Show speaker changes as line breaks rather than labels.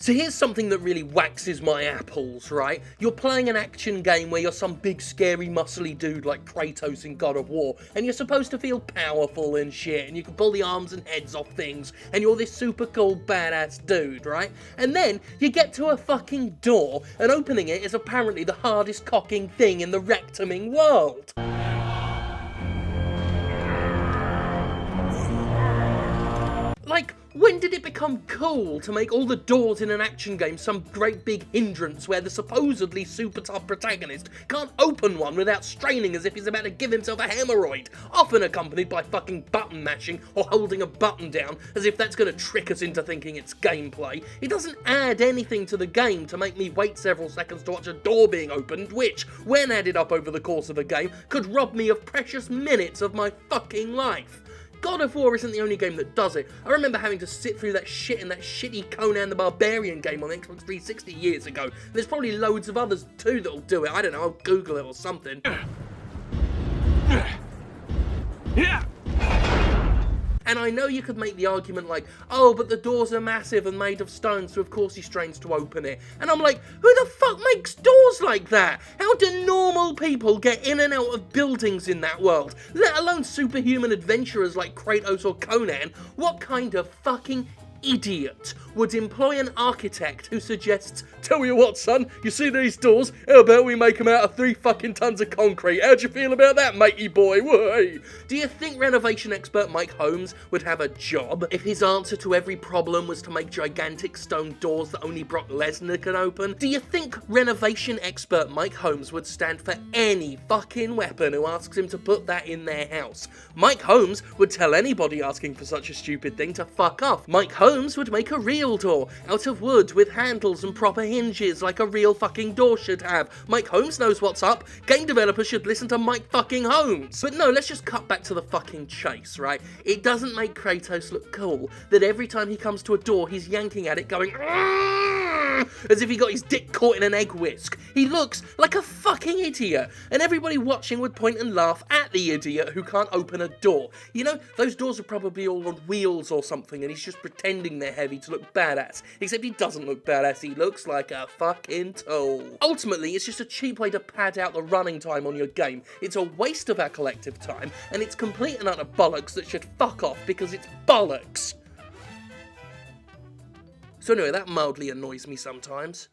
So here's something that really waxes my apples, right? You're playing an action game where you're some big scary muscly dude like Kratos in God of War, and you're supposed to feel powerful and shit, and you can pull the arms and heads off things, and you're this super cool badass dude, right? And then you get to a fucking door, and opening it is apparently the hardest cocking thing in the rectuming world. Like, when did it become cool to make all the doors in an action game some great big hindrance where the supposedly super tough protagonist can't open one without straining as if he's about to give himself a hemorrhoid, often accompanied by fucking button mashing or holding a button down as if that's gonna trick us into thinking it's gameplay? It doesn't add anything to the game to make me wait several seconds to watch a door being opened, which, when added up over the course of a game, could rob me of precious minutes of my fucking life. God of War isn't the only game that does it. I remember having to sit through that shit in that shitty Conan the Barbarian game on Xbox 360 years ago. There's probably loads of others too that'll do it. I don't know, I'll Google it or something. And I know you could make the argument like, oh, but the doors are massive and made of stone, so of course he strains to open it. And I'm like, who the fuck makes doors like that? How do normal people get in and out of buildings in that world? Let alone superhuman adventurers like Kratos or Conan. What kind of fucking idiot would employ an architect who suggests, tell you what, son, you see these doors? How about we make them out of 3 fucking tons of concrete? How'd you feel about that, matey boy? Whey! Do you think renovation expert Mike Holmes would have a job if his answer to every problem was to make gigantic stone doors that only Brock Lesnar can open? Do you think renovation expert Mike Holmes would stand for any fucking weapon who asks him to put that in their house? Mike Holmes would tell anybody asking for such a stupid thing to fuck off. Mike Holmes would make a real door out of wood with handles and proper hinges like a real fucking door should have. Mike Holmes knows what's up. Game developers should listen to Mike fucking Holmes. But no, let's just cut back to the fucking chase, right? It doesn't make Kratos look cool that every time he comes to a door he's yanking at it going as if he got his dick caught in an egg whisk. He looks like a fucking idiot, and everybody watching would point and laugh at the idiot who can't open a door. You know, those doors are probably all on wheels or something, and he's just pretending they're heavy to look badass. Except he doesn't look badass, he looks like a fucking tool. Ultimately, it's just a cheap way to pad out the running time on your game. It's a waste of our collective time, and it's complete and utter bollocks that should fuck off because it's bollocks. So anyway, that mildly annoys me sometimes.